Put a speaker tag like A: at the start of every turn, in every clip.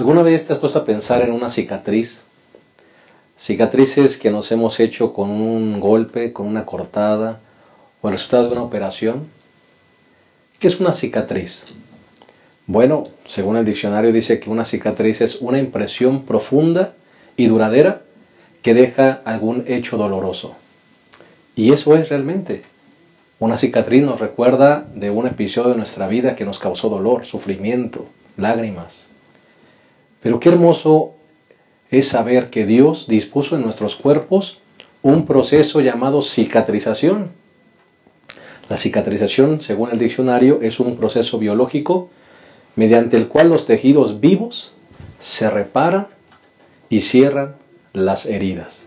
A: ¿Alguna vez te has puesto a pensar en una cicatriz? Cicatrices que nos hemos hecho con un golpe, con una cortada o el resultado de una operación. ¿Qué es una cicatriz? Bueno, según el diccionario dice que una cicatriz es una impresión profunda y duradera que deja algún hecho doloroso. Y eso es realmente. Una cicatriz nos recuerda de un episodio de nuestra vida que nos causó dolor, sufrimiento, lágrimas. Pero qué hermoso es saber que Dios dispuso en nuestros cuerpos un proceso llamado cicatrización. La cicatrización, según el diccionario, es un proceso biológico mediante el cual los tejidos vivos se reparan y cierran las heridas.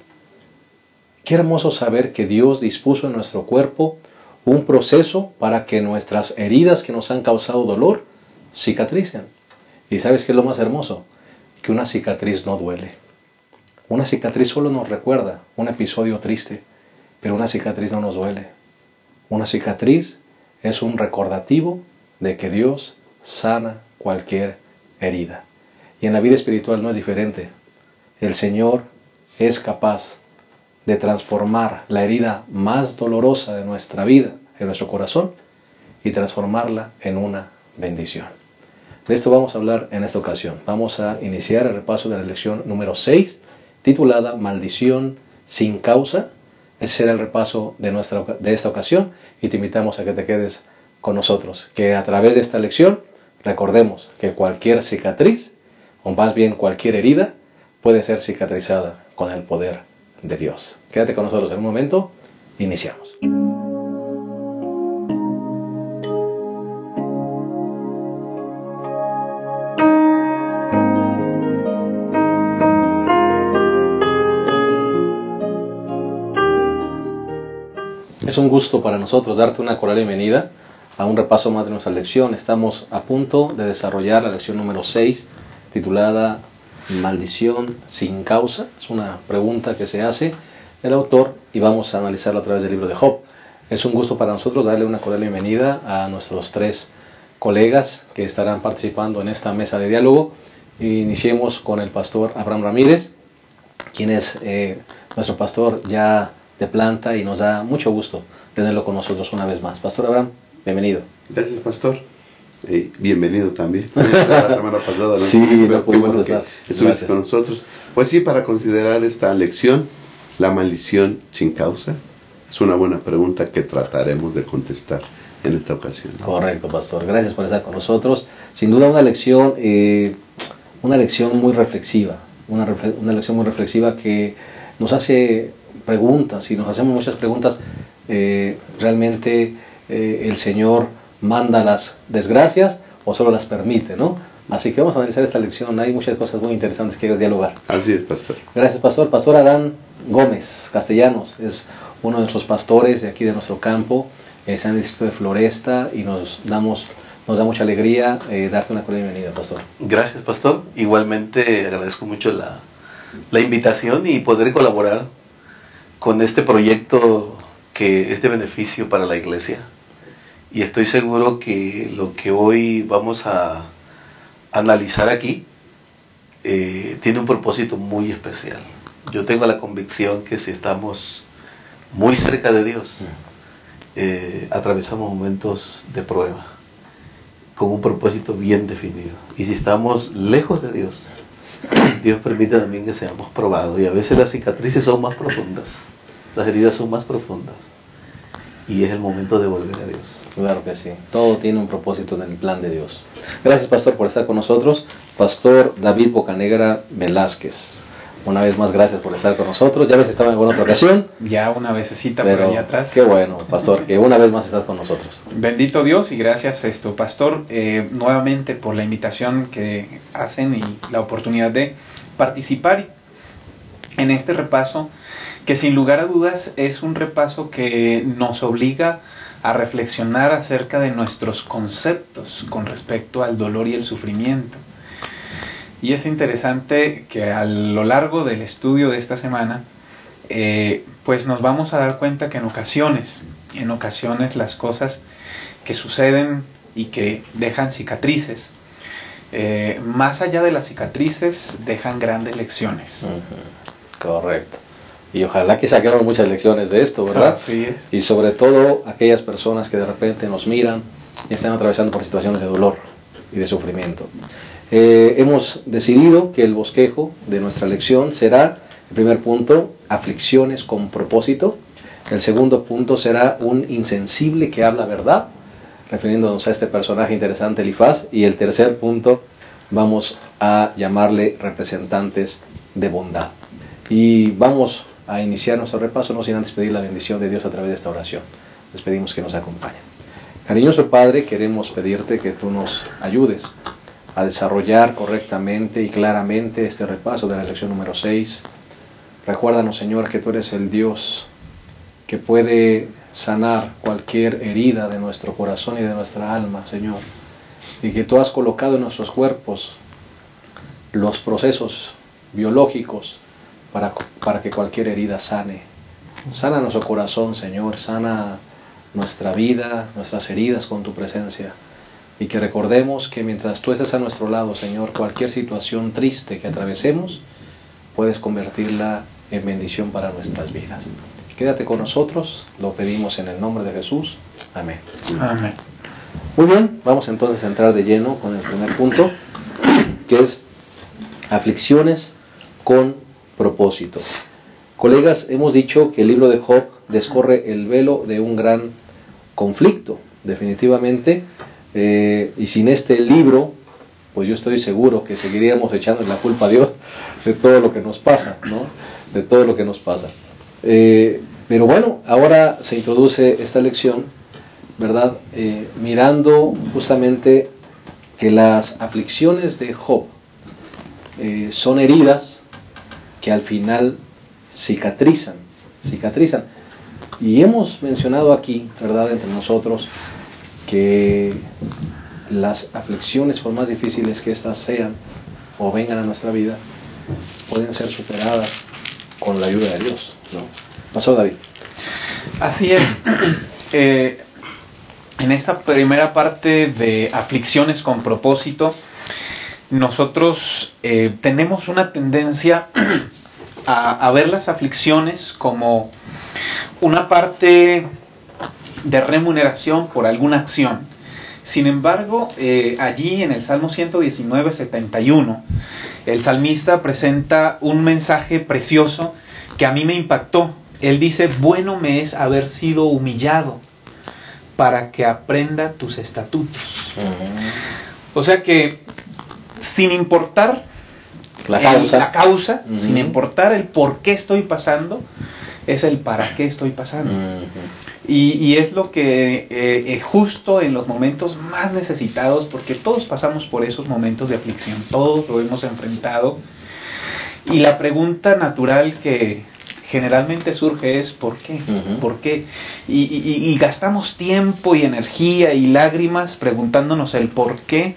A: Qué hermoso saber que Dios dispuso en nuestro cuerpo un proceso para que nuestras heridas que nos han causado dolor cicatricen. ¿Y sabes qué es lo más hermoso? Que una cicatriz no duele. Una cicatriz solo nos recuerda un episodio triste, pero una cicatriz no nos duele. Una cicatriz es un recordativo de que Dios sana cualquier herida. Y en la vida espiritual no es diferente. El Señor es capaz de transformar la herida más dolorosa de nuestra vida, en nuestro corazón, y transformarla en una bendición. De esto vamos a hablar en esta ocasión. Vamos a iniciar el repaso de la lección número 6, titulada Maldición sin causa. Ese será el repaso de esta ocasión y te invitamos a que te quedes con nosotros. Que a través de esta lección recordemos que cualquier cicatriz, o más bien cualquier herida, puede ser cicatrizada con el poder de Dios. Quédate con nosotros en un momento. Iniciamos. Es un gusto para nosotros darte una cordial bienvenida a un repaso más de nuestra lección. Estamos a punto de desarrollar la lección número 6, titulada Maldición sin causa. Es una pregunta que se hace el autor y vamos a analizarla a través del libro de Job. Es un gusto para nosotros darle una cordial bienvenida a nuestros 3 colegas que estarán participando en esta mesa de diálogo. Iniciemos con el pastor Abraham Ramírez, quien es nuestro pastor ya de planta y nos da mucho gusto tenerlo con nosotros una vez más. Pastor Abraham, bienvenido.
B: Gracias, pastor. Bienvenido también. La semana pasada, ¿no?
A: Sí, no pudimos estar.
B: Estuviste con nosotros. Pues sí, para considerar esta lección, la maldición sin causa, es una buena pregunta que trataremos de contestar en esta ocasión.
A: Correcto, pastor. Gracias por estar con nosotros. Sin duda una lección muy reflexiva, una lección muy reflexiva que nos hace preguntas y nos hacemos muchas preguntas. Realmente el Señor manda las desgracias o solo las permite, ¿no? Así que vamos a analizar esta lección. Hay muchas cosas muy interesantes que dialogar.
B: Así es, pastor.
A: Gracias, pastor. Pastor Adán Gómez Castellanos es uno de nuestros pastores de aquí de nuestro campo, está en el distrito de Floresta, y nos da mucha alegría darte una cordial bienvenida, pastor.
C: Gracias, pastor. Igualmente agradezco mucho la invitación y poder colaborar con este proyecto que es de beneficio para la iglesia. Y estoy seguro que lo que hoy vamos a analizar aquí tiene un propósito muy especial. Yo tengo la convicción que si estamos muy cerca de Dios, atravesamos momentos de prueba con un propósito bien definido. Y si estamos lejos de Dios, Dios permite también que seamos probados. Y a veces las cicatrices son más profundas, las heridas son más profundas. Y es el momento de volver a Dios.
A: Claro que sí. Todo tiene un propósito en el plan de Dios. Gracias, pastor, por estar con nosotros. Pastor David Bocanegra Velázquez. Una vez más, gracias por estar con nosotros. Ya ves, estaba en alguna otra ocasión.
D: Ya una vececita por allá atrás.
A: Qué bueno, pastor, que una vez más estás con nosotros.
D: Bendito Dios y gracias, pastor, nuevamente por la invitación que hacen y la oportunidad de participar en este repaso, que sin lugar a dudas es un repaso que nos obliga a reflexionar acerca de nuestros conceptos con respecto al dolor y el sufrimiento. Y es interesante que a lo largo del estudio de esta semana, pues nos vamos a dar cuenta que en ocasiones las cosas que suceden y que dejan cicatrices, más allá de las cicatrices, dejan grandes lecciones.
A: Correcto. Y ojalá que saquemos muchas lecciones de esto, ¿verdad?
D: Así es.
A: Y sobre todo aquellas personas que de repente nos miran y están atravesando por situaciones de dolor y de sufrimiento. Hemos decidido que el bosquejo de nuestra lección será, el primer punto, aflicciones con propósito. El segundo punto será un insensible que habla verdad, refiriéndonos a este personaje interesante, Elifaz. Y el tercer punto, vamos a llamarle representantes de bondad. Y vamos a iniciar nuestro repaso, no sin antes pedir la bendición de Dios a través de esta oración. Les pedimos que nos acompañen. Cariñoso Padre, queremos pedirte que tú nos ayudes a desarrollar correctamente y claramente este repaso de la lección número 6. Recuérdanos, Señor, que tú eres el Dios que puede sanar cualquier herida de nuestro corazón y de nuestra alma, Señor, y que tú has colocado en nuestros cuerpos los procesos biológicos para que cualquier herida sane. Sana nuestro corazón, Señor, sana nuestra vida, nuestras heridas con tu presencia, y que recordemos que mientras tú estés a nuestro lado, Señor, cualquier situación triste que atravesemos, puedes convertirla en bendición para nuestras vidas. Quédate con nosotros, lo pedimos en el nombre de Jesús. Amén.
D: Amén.
A: Muy bien, vamos entonces a entrar de lleno con el primer punto, que es aflicciones con propósito. Colegas, hemos dicho que el libro de Job descorre el velo de un gran conflicto, definitivamente, y sin este libro, pues yo estoy seguro que seguiríamos echando la culpa a Dios de todo lo que nos pasa, ¿no? De todo lo que nos pasa. Pero bueno, ahora se introduce esta lección, ¿verdad? Mirando justamente que las aflicciones de Job son heridas que al final cicatrizan. Y hemos mencionado aquí, ¿verdad?, entre nosotros, que las aflicciones, por más difíciles que éstas sean o vengan a nuestra vida, pueden ser superadas con la ayuda de Dios, ¿no? Pasó, David.
D: Así es. En esta primera parte de aflicciones con propósito, nosotros tenemos una tendencia a ver las aflicciones como una parte de remuneración por alguna acción. Sin embargo, allí en el Salmo 119, 71, el salmista presenta un mensaje precioso que a mí me impactó. Él dice: bueno me es haber sido humillado para que aprenda tus estatutos. O sea que, sin importar la causa, sin importar el por qué estoy pasando, es el para qué estoy pasando. Y es lo que justo en los momentos más necesitados, porque todos pasamos por esos momentos de aflicción, todos lo hemos enfrentado, y la pregunta natural que generalmente surge es ¿por qué? ¿Por qué? Y gastamos tiempo y energía y lágrimas preguntándonos el por qué,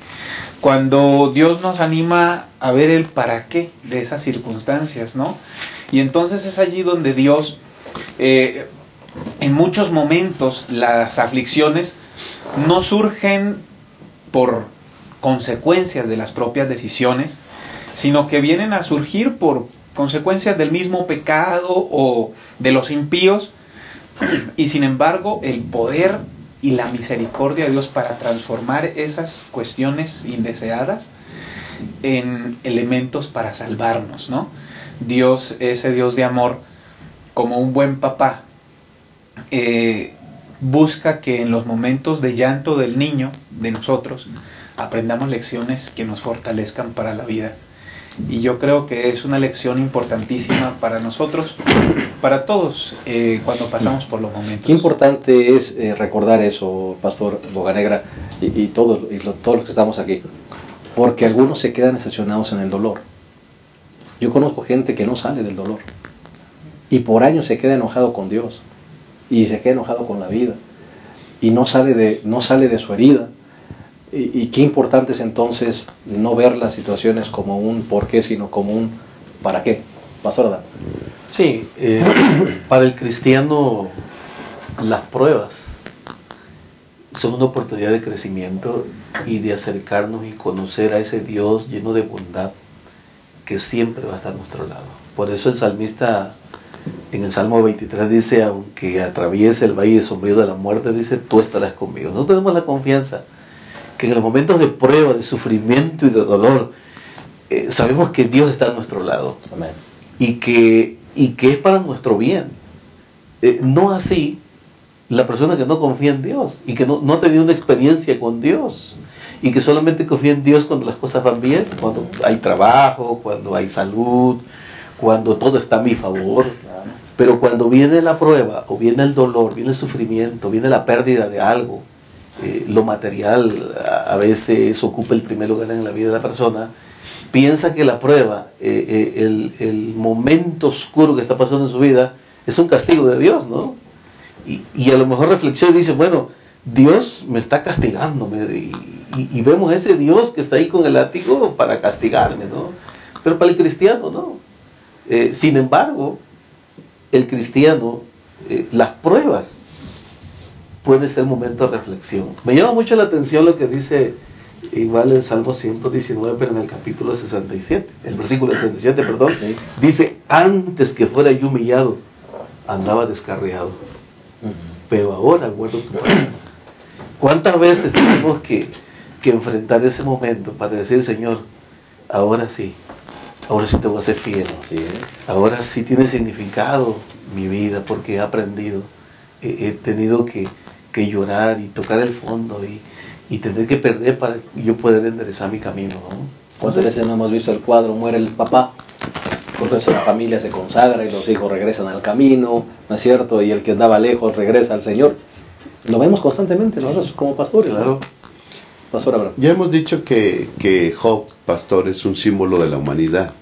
D: cuando Dios nos anima a ver el para qué de esas circunstancias, ¿no? Y entonces es allí donde Dios, en muchos momentos, las aflicciones no surgen por consecuencias de las propias decisiones, sino que vienen a surgir por consecuencias del mismo pecado o de los impíos, y sin embargo el poder y la misericordia de Dios para transformar esas cuestiones indeseadas en elementos para salvarnos, ¿no? Dios, ese Dios de amor, como un buen papá, busca que en los momentos de llanto del niño, de nosotros, aprendamos lecciones que nos fortalezcan para la vida. Y yo creo que es una lección importantísima para nosotros, para todos, cuando pasamos por los momentos.
A: Qué importante es recordar eso, Pastor Bocanegra, y todos los que estamos aquí, porque algunos se quedan estacionados en el dolor. Yo conozco gente que no sale del dolor y por años se queda enojado con Dios y se queda enojado con la vida y no sale de su herida. Y qué importante es entonces no ver las situaciones como un por qué, sino como un para qué. Pastor Adán.
C: Sí, para el cristiano las pruebas son una oportunidad de crecimiento y de acercarnos y conocer a ese Dios lleno de bondad que siempre va a estar a nuestro lado. Por eso el salmista en el Salmo 23 dice, aunque atraviese el valle sombrío de la muerte, dice, tú estarás conmigo. Nosotros tenemos la confianza que en los momentos de prueba, de sufrimiento y de dolor, sabemos que Dios está a nuestro lado.
A: Amén.
C: Y que es para nuestro bien. No así la persona que no confía en Dios y que no ha tenido una experiencia con Dios y que solamente confía en Dios cuando las cosas van bien, cuando hay trabajo, cuando hay salud, cuando todo está a mi favor. Pero cuando viene la prueba o viene el dolor, viene el sufrimiento, viene la pérdida de algo, lo material a veces ocupa el primer lugar en la vida de la persona, piensa que la prueba, el momento oscuro que está pasando en su vida es un castigo de Dios, ¿no? Y a lo mejor reflexiona y dice, bueno, Dios me está castigando, y vemos ese Dios que está ahí con el látigo para castigarme, ¿no? Pero para el cristiano, ¿no? Sin embargo, el cristiano, las pruebas puede ser momento de reflexión. Me llama mucho la atención lo que dice igual el Salmo 119, pero en el capítulo 67, el versículo 67, perdón, dice, antes que fuera yo humillado, andaba descarriado, pero ahora guardo tu palabra. ¿Cuántas veces tenemos que enfrentar ese momento para decir, Señor, ahora sí te voy a ser fiel, ahora sí tiene significado mi vida, porque he aprendido, he tenido que llorar y tocar el fondo y tener que perder para yo poder enderezar mi camino, ¿no?
A: ¿Cuántas veces no hemos visto el cuadro, muere el papá, entonces la familia se consagra y los hijos regresan al camino, ¿no es cierto? Y el que andaba lejos regresa al Señor. Lo vemos constantemente nosotros como pastores.
C: Claro.
A: ¿No? Pastor Abraham.
B: Ya hemos dicho que Job, pastor, es un símbolo de la humanidad.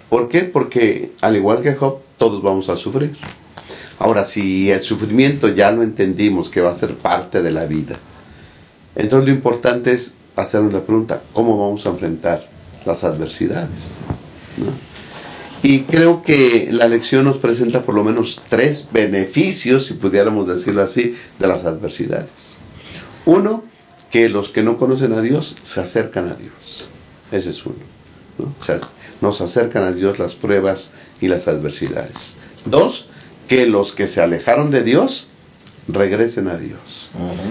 B: ¿Por qué? Porque al igual que Job, todos vamos a sufrir. Ahora, si el sufrimiento ya lo entendimos que va a ser parte de la vida, entonces lo importante es hacernos la pregunta, ¿cómo vamos a enfrentar las adversidades? ¿No? Y creo que la lección nos presenta por lo menos 3 beneficios, si pudiéramos decirlo así, de las adversidades. Uno, que los que no conocen a Dios se acercan a Dios. Ese es uno, ¿no? O sea, nos acercan a Dios las pruebas y las adversidades. 2, que los que se alejaron de Dios regresen a Dios.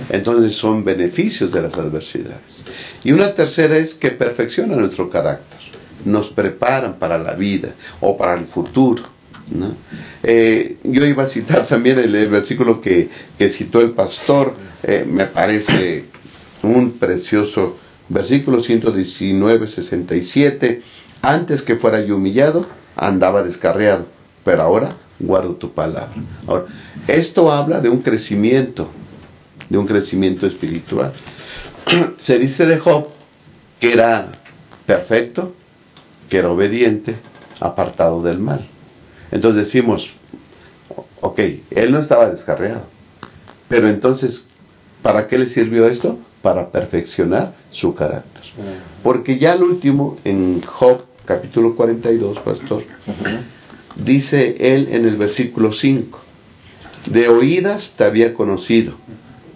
B: Entonces son beneficios de las adversidades. Y una tercera es que perfecciona nuestro carácter, nos preparan para la vida o para el futuro, ¿no? Yo iba a citar también el versículo que citó el pastor, me parece un precioso versículo 119, 67, antes que fuera yo humillado, andaba descarriado, pero ahora guardo tu palabra. Ahora, esto habla de un crecimiento espiritual. Se dice de Job que era perfecto, que era obediente, apartado del mal. Entonces decimos, ok, él no estaba descarriado, pero entonces, ¿para qué le sirvió esto? Para perfeccionar su carácter. Porque ya al último, en Job capítulo 42, pastor, dice él en el versículo 5, de oídas te había conocido,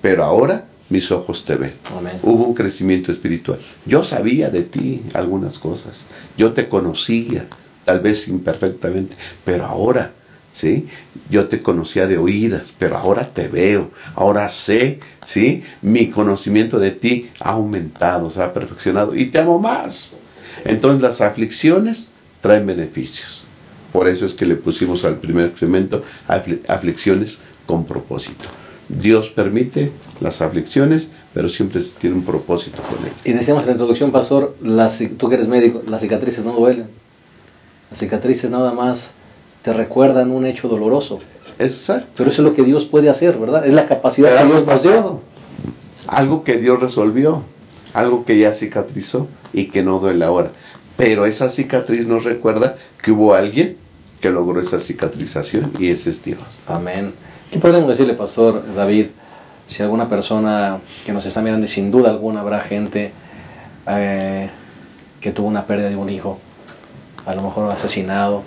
B: pero ahora mis ojos te ven.
A: Amén.
B: Hubo un crecimiento espiritual. Yo sabía de ti algunas cosas, yo te conocía, tal vez imperfectamente, pero ahora, ¿sí? Yo te conocía de oídas, pero ahora te veo, ahora sé, ¿sí? Mi conocimiento de ti ha aumentado, se ha perfeccionado y te amo más. Entonces las aflicciones traen beneficios. Por eso es que le pusimos al primer segmento aflicciones con propósito. Dios permite las aflicciones, pero siempre tiene un propósito con él.
A: Y decíamos en la introducción, pastor, tú que eres médico, las cicatrices no duelen. Las cicatrices nada más te recuerdan un hecho doloroso.
B: Exacto.
A: Pero eso es lo que Dios puede hacer, ¿verdad? Es la capacidad que Dios nos dio.
B: Algo que Dios resolvió, algo que ya cicatrizó y que no duele ahora. Pero esa cicatriz nos recuerda que hubo alguien que logró esa cicatrización y ese es Dios.
A: Amén. ¿Qué podemos decirle, pastor David, si alguna persona que nos está mirando, y sin duda alguna habrá gente que tuvo una pérdida de un hijo, a lo mejor asesinado,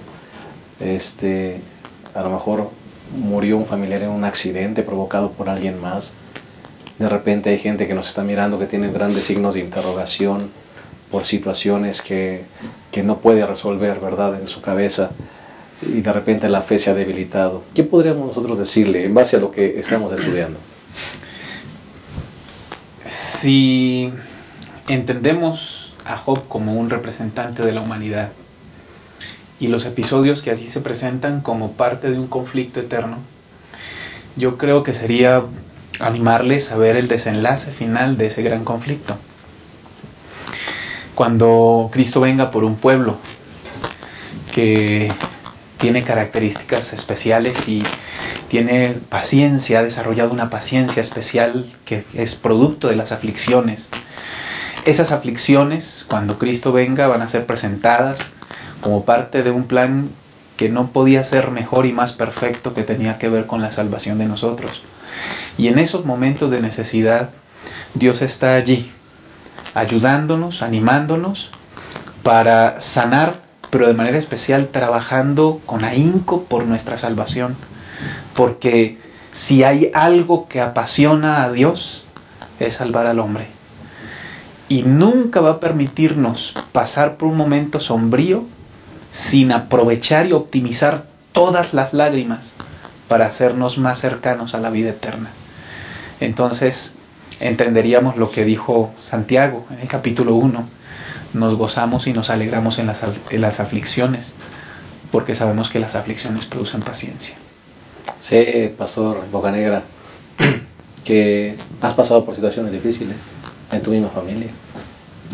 A: a lo mejor murió un familiar en un accidente provocado por alguien más, De repente hay gente que nos está mirando que tiene grandes signos de interrogación por situaciones que no puede resolver, ¿verdad?, en su cabeza, y de repente la fe se ha debilitado. ¿Qué podríamos nosotros decirle en base a lo que estamos estudiando?
D: Si entendemos a Job como un representante de la humanidad y los episodios que así se presentan como parte de un conflicto eterno, yo creo que sería animarles a ver el desenlace final de ese gran conflicto. Cuando Cristo venga por un pueblo que tiene características especiales y tiene paciencia, ha desarrollado una paciencia especial que es producto de las aflicciones. Esas aflicciones, cuando Cristo venga, van a ser presentadas como parte de un plan que no podía ser mejor y más perfecto, que tenía que ver con la salvación de nosotros. Y en esos momentos de necesidad, Dios está allí, ayudándonos, animándonos para sanar, pero de manera especial trabajando con ahínco por nuestra salvación. Porque si hay algo que apasiona a Dios, es salvar al hombre. Y nunca va a permitirnos pasar por un momento sombrío sin aprovechar y optimizar todas las lágrimas para hacernos más cercanos a la vida eterna. Entonces entenderíamos lo que dijo Santiago en el capítulo 1. Nos gozamos y nos alegramos en las aflicciones, porque sabemos que las aflicciones producen paciencia.
A: Sé, Pastor Bocanegra, que has pasado por situaciones difíciles en tu misma familia.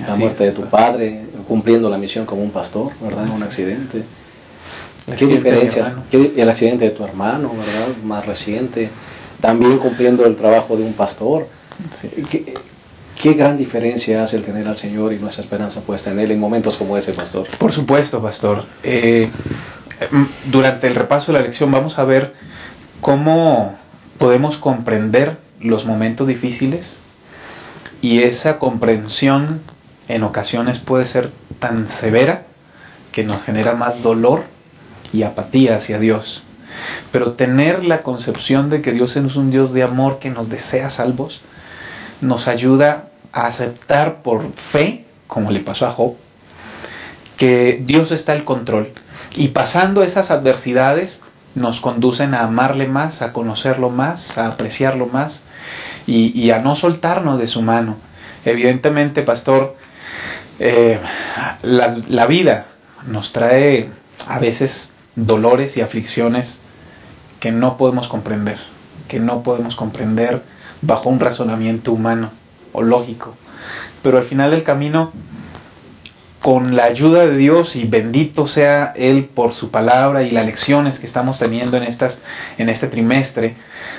A: La muerte de tu padre, cumpliendo la misión como un pastor, ¿verdad? En un accidente. ¿Qué diferencias? El accidente de tu hermano, ¿verdad? Más reciente. También cumpliendo el trabajo de un pastor.
D: Sí.
A: ¿Qué gran diferencia hace el tener al Señor y nuestra esperanza puesta en Él en momentos como ese, Pastor?
D: Por supuesto, Pastor. Durante el repaso de la lección vamos a ver cómo podemos comprender los momentos difíciles, y esa comprensión en ocasiones puede ser tan severa que nos genera más dolor y apatía hacia Dios. Pero tener la concepción de que Dios es un Dios de amor que nos desea salvos nos ayuda a aceptar por fe, como le pasó a Job, que Dios está al control, y pasando esas adversidades nos conducen a amarle más, a conocerlo más, a apreciarlo más y a no soltarnos de su mano. Evidentemente, Pastor, la vida nos trae a veces dolores y aflicciones que no podemos comprender bajo un razonamiento humano o lógico, pero al final del camino, con la ayuda de Dios, y bendito sea Él por su palabra y las lecciones que estamos teniendo en este trimestre,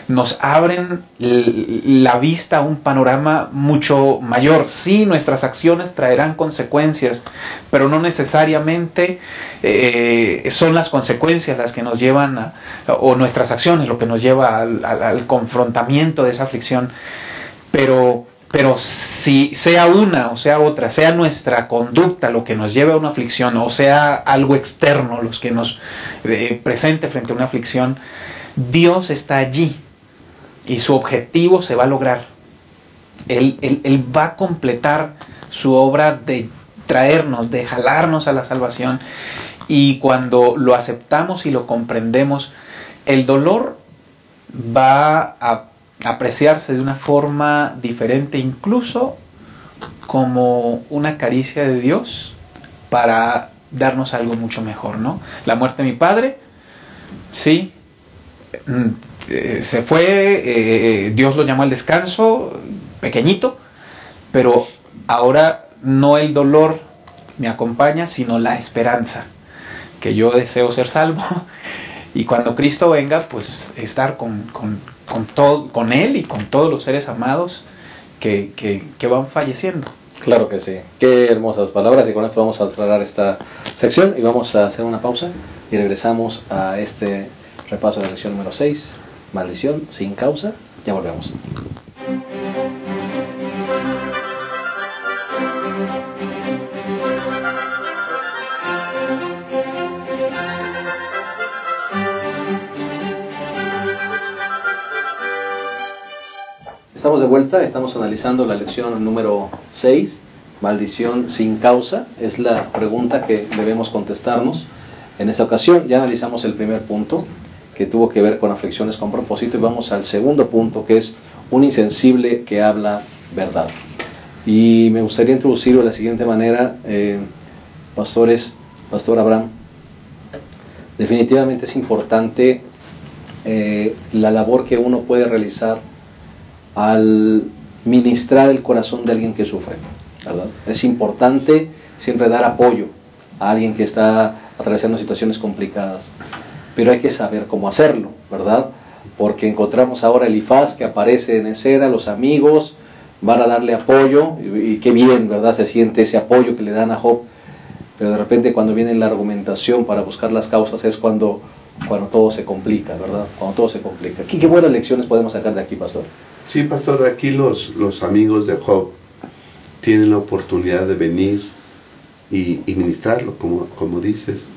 D: nos abren la vista a un panorama mucho mayor. Sí, nuestras acciones traerán consecuencias, pero no necesariamente son las consecuencias las que nos llevan o nuestras acciones lo que nos lleva al confrontamiento de esa aflicción. Pero si sea una o sea otra, sea nuestra conducta lo que nos lleve a una aflicción, o sea algo externo los que nos presente frente a una aflicción, Dios está allí y su objetivo se va a lograr. Él va a completar su obra de traernos, de jalarnos a la salvación, y cuando lo aceptamos y lo comprendemos, el dolor va a apreciarse de una forma diferente, incluso como una caricia de Dios para darnos algo mucho mejor, ¿no? La muerte de mi padre, sí, se fue, Dios lo llamó al descanso, pequeñito, pero ahora no el dolor me acompaña, sino la esperanza, que yo deseo ser salvo, y cuando Cristo venga, pues estar con Él y con todos los seres amados que van falleciendo.
A: Claro que sí. Qué hermosas palabras, y con esto vamos a cerrar esta sección y vamos a hacer una pausa y regresamos a este repaso de la lección número 6, maldición sin causa. Ya volvemos. Estamos estamos de vuelta, estamos analizando la lección número 6, maldición sin causa, es la pregunta que debemos contestarnos. En esta ocasión ya analizamos el primer punto, que tuvo que ver con aflicciones con propósito, y vamos al segundo punto, que es un insensible que habla verdad. Y me gustaría introducirlo de la siguiente manera, Pastor Abraham. Definitivamente es importante la labor que uno puede realizar al ministrar el corazón de alguien que sufre, ¿verdad? Es importante siempre dar apoyo a alguien que está atravesando situaciones complicadas, pero hay que saber cómo hacerlo, ¿verdad? Porque encontramos ahora a Elifaz que aparece en escena, los amigos van a darle apoyo, y qué bien, ¿verdad? Se siente ese apoyo que le dan a Job, pero de repente cuando viene la argumentación para buscar las causas es cuando todo se complica, ¿verdad? Cuando todo se complica. ¿Qué buenas lecciones podemos sacar de aquí, pastor?
B: Sí, pastor, aquí los amigos de Job tienen la oportunidad de venir y ministrarlo, como dices.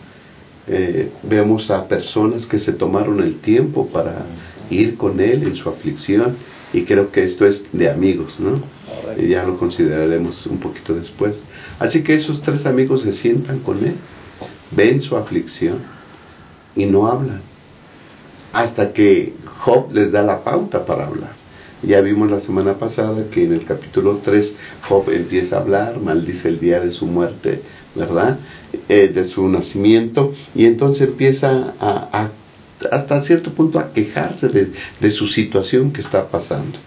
B: Vemos a personas que se tomaron el tiempo para ir con él en su aflicción, y creo que esto es de amigos, ¿no? Y ya lo consideraremos un poquito después. Así que esos 3 amigos se sientan con él, ven su aflicción y no hablan, hasta que Job les da la pauta para hablar. Ya vimos la semana pasada que en el capítulo 3 Job empieza a hablar, maldice el día de su muerte, ¿verdad? De su nacimiento, y entonces empieza hasta cierto punto a quejarse de su situación que está pasando.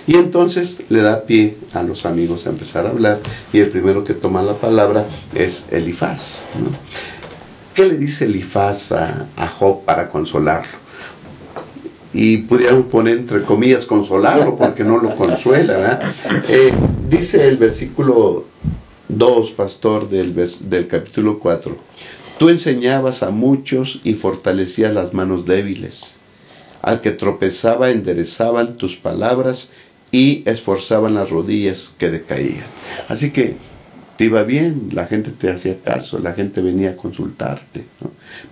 B: Y entonces le da pie a los amigos a empezar a hablar, y el primero que toma la palabra es Elifaz, ¿no? ¿Qué le dice Elifaz a Job para consolarlo? Y pudiéramos poner entre comillas consolarlo, porque no lo consuela, ¿verdad? Dice el versículo 2, pastor, del capítulo 4: tú enseñabas a muchos y fortalecías las manos débiles. Al que tropezaba enderezaban tus palabras y esforzaban las rodillas que decaían. Así que te iba bien, la gente te hacía caso, la gente venía a consultarte, ¿no?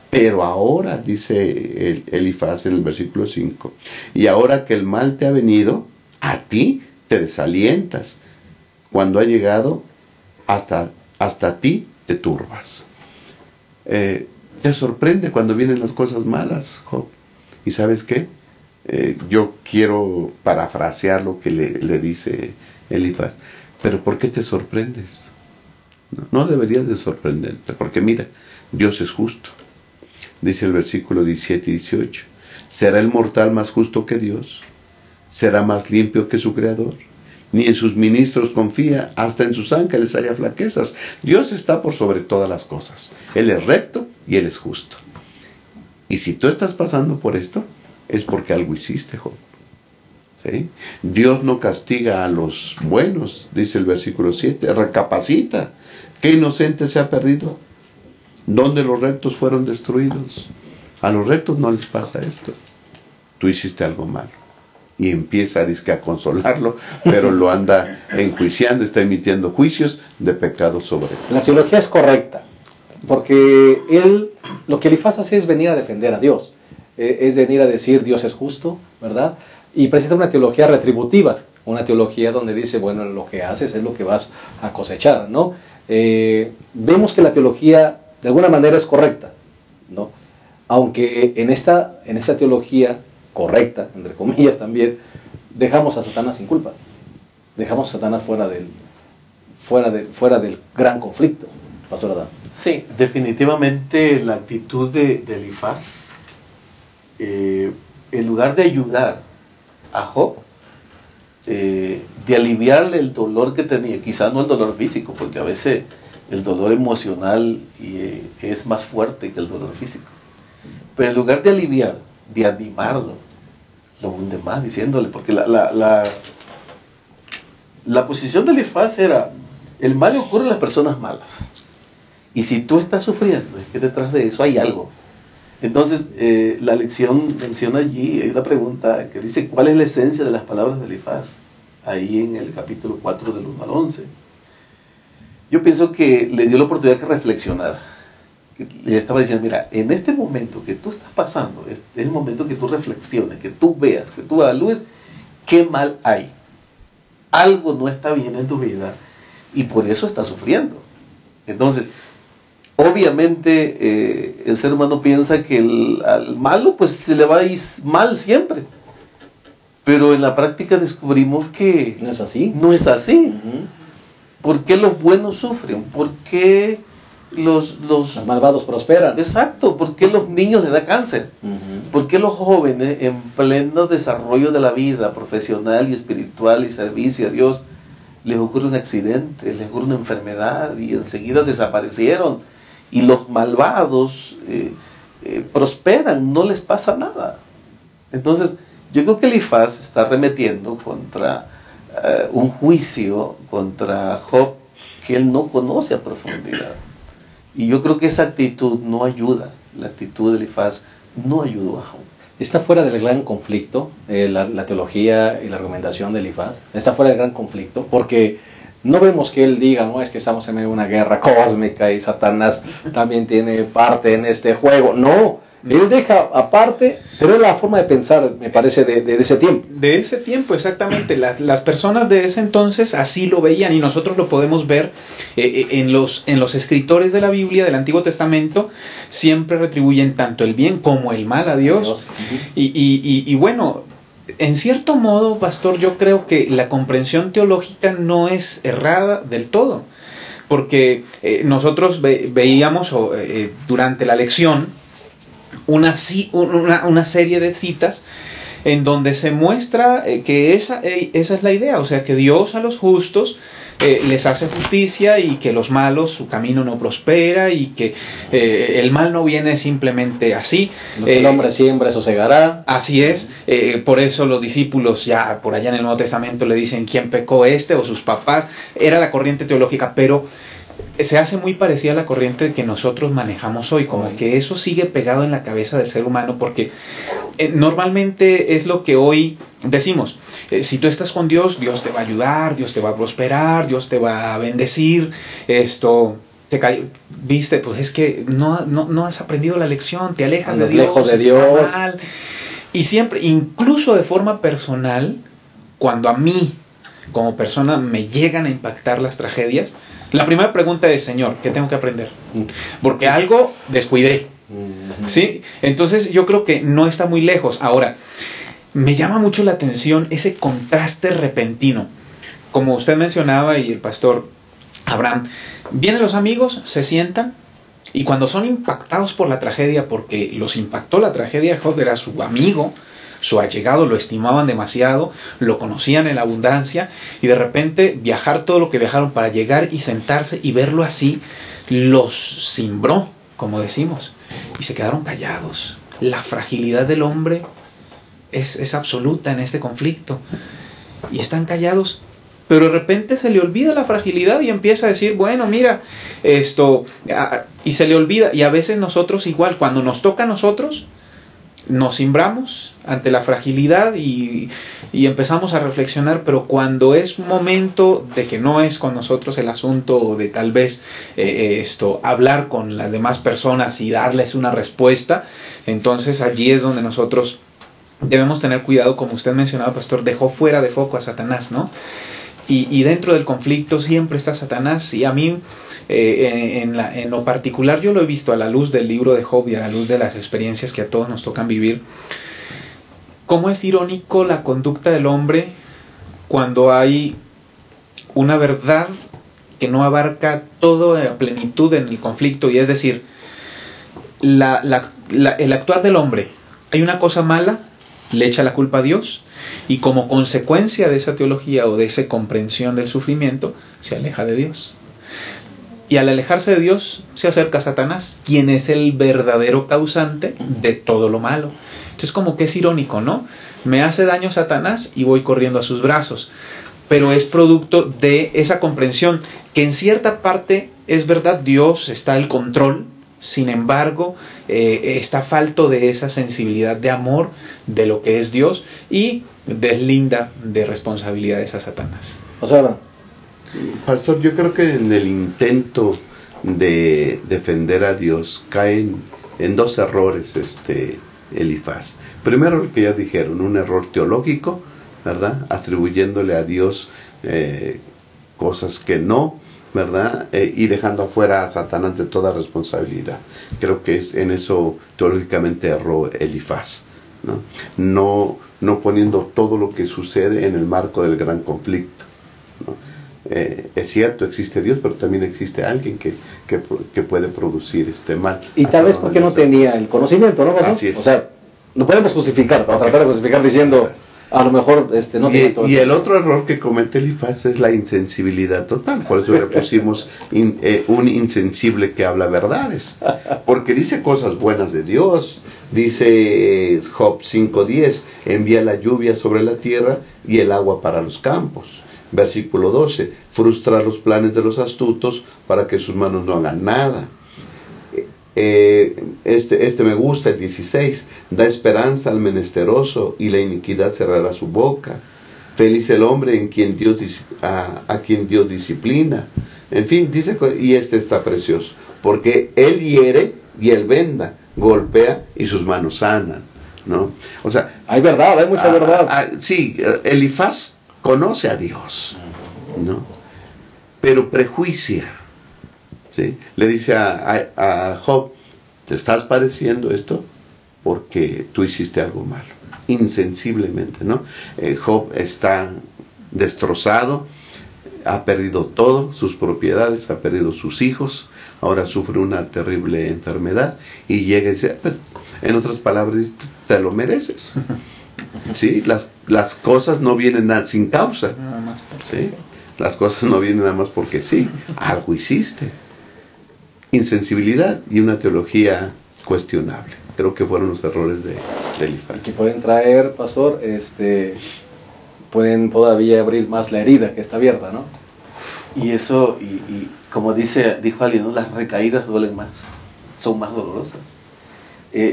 B: Pero ahora, dice Elifaz en el versículo 5, y ahora que el mal te ha venido, a ti te desalientas. Cuando ha llegado, hasta ti te turbas. Te sorprende cuando vienen las cosas malas, Job. ¿Y sabes qué? Yo quiero parafrasear lo que le dice Elifaz. Pero ¿por qué te sorprendes? No deberías de sorprenderte, porque mira, Dios es justo. Dice el versículo 17 y 18: ¿será el mortal más justo que Dios? ¿Será más limpio que su creador? Ni en sus ministros confía, hasta en sus ángeles haya flaquezas. Dios está por sobre todas las cosas. Él es recto y Él es justo. Y si tú estás pasando por esto, es porque algo hiciste, Job. ¿Sí? Dios no castiga a los buenos, dice el versículo 7, recapacita. ¿Qué inocente se ha perdido? ¿Dónde los rectos fueron destruidos? A los rectos no les pasa esto. Tú hiciste algo malo. Y empieza a consolarlo, pero lo anda enjuiciando, está emitiendo juicios de pecado sobre él.
A: La teología es correcta, porque lo que Elifaz hace es venir a defender a Dios, es venir a decir Dios es justo, ¿verdad? Y presenta una teología retributiva, una teología donde dice, bueno, lo que haces es lo que vas a cosechar, ¿no? Vemos que la teología de alguna manera es correcta, ¿no? Aunque en esta teología correcta, entre comillas también, dejamos a Satanás sin culpa, dejamos a Satanás fuera del gran conflicto, Pastor Adán.
C: Sí, definitivamente la actitud de Elifaz, en lugar de ayudar a Job, de aliviarle el dolor que tenía, quizás no el dolor físico, porque a veces el dolor emocional es más fuerte que el dolor físico, pero en lugar de aliviar, de animarlo, lo hunde más, diciéndole, porque la posición de Elifaz era: el mal le ocurre a las personas malas, y si tú estás sufriendo, es que detrás de eso hay algo. Entonces, la lección menciona allí, hay una pregunta que dice: ¿cuál es la esencia de las palabras de Elifaz? Ahí en el capítulo 4 del 1 al 11. Yo pienso que le dio la oportunidad de reflexionar. Le estaba diciendo: mira, en este momento que tú estás pasando, es el momento que tú reflexiones, que tú veas, que tú evalúes qué mal hay. algo no está bien en tu vida y por eso estás sufriendo. Entonces, obviamente el ser humano piensa que al malo pues se le va a ir mal siempre. Pero en la práctica descubrimos que
A: ¿No es así?
C: no es así.
A: Ujú.
C: ¿Por qué los buenos sufren? ¿Por qué los
A: Los malvados prosperan.
C: Exacto, ¿por qué los niños les da cáncer?
A: Ujú.
C: ¿Por qué los jóvenes en pleno desarrollo de la vida profesional y espiritual y servicio a Dios les ocurre un accidente, les ocurre una enfermedad y enseguida desaparecieron? Y los malvados prosperan, no les pasa nada. Entonces, yo creo que Elifaz está arremetiendo contra un juicio contra Job que él no conoce a profundidad. Y yo creo que esa actitud no ayuda. La actitud de Elifaz no ayudó a Job.
A: Está fuera del gran conflicto, la teología y la argumentación de Elifaz. Está fuera del gran conflicto, porque no vemos que él diga, no, es que estamos en medio de una guerra cósmica y Satanás también tiene parte en este juego. No, él deja aparte, pero es la forma de pensar, me parece, de ese tiempo.
D: De ese tiempo, exactamente. Las personas de ese entonces así lo veían, y nosotros lo podemos ver en los escritores de la Biblia, del Antiguo Testamento, siempre retribuyen tanto el bien como el mal a Dios.
A: Ujú.
D: Y bueno, en cierto modo, pastor, yo creo que la comprensión teológica no es errada del todo, porque nosotros veíamos durante la lección una serie de citas en donde se muestra que esa es la idea, o sea, que Dios a los justos les hace justicia, y que los malos su camino no prospera, y que el mal no viene simplemente así.
A: Lo que el hombre siembra, eso segará.
D: Así es, por eso los discípulos ya por allá en el Nuevo Testamento le dicen quién pecó, o sus papás. Era la corriente teológica, pero se hace muy parecida a la corriente que nosotros manejamos hoy, como que eso sigue pegado en la cabeza del ser humano, porque normalmente es lo que hoy decimos: si tú estás con Dios, Dios te va a ayudar, Dios te va a prosperar, Dios te va a bendecir, viste, pues es que no has aprendido la lección, te alejas de
A: Andas
D: Dios,
A: lejos de
D: te va
A: Dios.
D: mal. Y siempre, incluso de forma personal, cuando a mí como persona me llegan a impactar las tragedias, la primera pregunta es: Señor, ¿qué tengo que aprender? Porque algo descuidé, ¿sí? Entonces yo creo que no está muy lejos. Ahora, me llama mucho la atención ese contraste repentino. Como usted mencionaba, y el pastor Abraham, vienen los amigos, se sientan, y cuando son impactados por la tragedia, porque los impactó la tragedia, Job era su amigo, su allegado, lo estimaban demasiado, lo conocían en la abundancia, y de repente viajar todo lo que viajaron para llegar y sentarse y verlo así, los cimbró, como decimos, y se quedaron callados. La fragilidad del hombre es absoluta en este conflicto, y están callados. Pero de repente se le olvida la fragilidad y empieza a decir: bueno, mira, y se le olvida. Y a veces nosotros igual, cuando nos toca a nosotros, nos cimbramos ante la fragilidad y empezamos a reflexionar, pero cuando es un momento de que no es con nosotros el asunto, o de tal vez hablar con las demás personas y darles una respuesta, entonces allí es donde nosotros debemos tener cuidado. Como usted mencionaba, pastor, dejó fuera de foco a Satanás, ¿no? Y dentro del conflicto siempre está Satanás, y a mí en lo particular yo lo he visto a la luz del libro de Job y a la luz de las experiencias que a todos nos tocan vivir, cómo es irónico la conducta del hombre cuando hay una verdad que no abarca todo a plenitud en el conflicto, y es decir, el actuar del hombre. Hay una cosa mala, le echa la culpa a Dios, y como consecuencia de esa teología o de esa comprensión del sufrimiento, se aleja de Dios. Y al alejarse de Dios, se acerca a Satanás, quien es el verdadero causante de todo lo malo. Entonces, como que es irónico, ¿no? Me hace daño Satanás y voy corriendo a sus brazos. Pero es producto de esa comprensión, que en cierta parte es verdad, Dios está al control. Sin embargo, está falto de esa sensibilidad de amor de lo que es Dios, y deslinda de responsabilidades a Satanás.
A: O sea,
B: pastor, yo creo que en el intento de defender a Dios caen en dos errores Elifaz. Primero, lo que ya dijeron, un error teológico, ¿verdad? Atribuyéndole a Dios cosas que no, ¿verdad? Y dejando afuera a Satanás de toda responsabilidad. Creo que en eso teológicamente erró Elifaz, ¿no? No poniendo todo lo que sucede en el marco del gran conflicto, ¿no? Es cierto, existe Dios, pero también existe alguien que puede producir este mal.
A: Y tal vez porque no tenía el conocimiento, ¿no?
B: Así es.
A: O sea, lo podemos justificar, o tratar de justificar diciendo, a lo mejor no tiene todo.
B: Y el otro error que comete Elifaz es la insensibilidad total. Por eso le pusimos un insensible que habla verdades. Porque dice cosas buenas de Dios. Dice Job 5:10, envía la lluvia sobre la tierra y el agua para los campos. Versículo 12, frustra los planes de los astutos para que sus manos no hagan nada. Este me gusta, el 16, da esperanza al menesteroso y la iniquidad cerrará su boca. Feliz el hombre en quien a quien Dios disciplina. En fin, dice, y este está precioso, porque él hiere y él venda, golpea y sus manos sanan, ¿no? O sea,
A: hay verdad, hay mucha verdad.
B: Sí, Elifaz conoce a Dios, ¿no? Pero prejuicia, ¿sí? Le dice a Job, ¿te estás padeciendo esto? Porque tú hiciste algo malo, insensiblemente, ¿no? Job está destrozado, ha perdido todo, sus propiedades, ha perdido sus hijos, ahora sufre una terrible enfermedad y llega y dice, en otras palabras, te lo mereces. ¿Sí? Las cosas no vienen sin causa.
D: Nada más porque
B: ¿sí?
D: sí.
B: Las cosas no vienen nada más porque sí. Algo hiciste. Insensibilidad y una teología cuestionable. Creo que fueron los errores de Elifaz.
A: Que pueden traer, pastor, pueden todavía abrir más la herida que está abierta, ¿no?
C: Y eso, y como dijo alguien, ¿no? Las recaídas duelen más, son más dolorosas.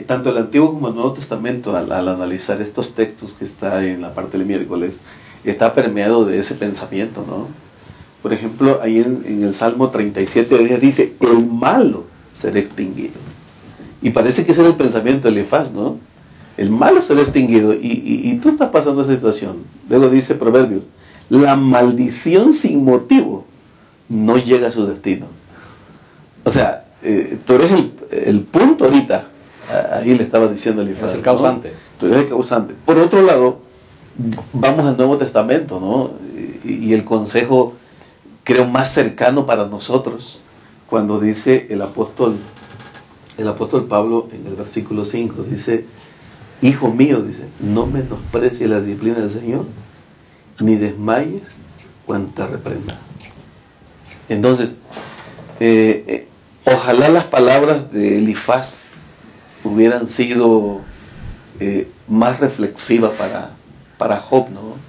C: Tanto el Antiguo como el Nuevo Testamento, al analizar estos textos que está en la parte del miércoles, está permeado de ese pensamiento, ¿no? Por ejemplo, ahí en el Salmo 37 dice, el malo será extinguido. Y parece que ese era el pensamiento de Elifaz, ¿no? El malo será extinguido. Y tú estás pasando esa situación. Luego dice Proverbios, la maldición sin motivo no llega a su destino. O sea, tú eres el punto ahorita. Ahí le estaba diciendo Elifaz.
A: Es el causante.
C: ¿No? Tú eres el causante. Por otro lado, vamos al Nuevo Testamento, ¿no? Y el consejo, creo, más cercano para nosotros, cuando dice el apóstol Pablo en el versículo 5, dice, hijo mío, dice, no menosprecies la disciplina del Señor, ni desmayes cuando te reprenda. Entonces, ojalá las palabras de Elifaz hubieran sido más reflexivas para Job, ¿no?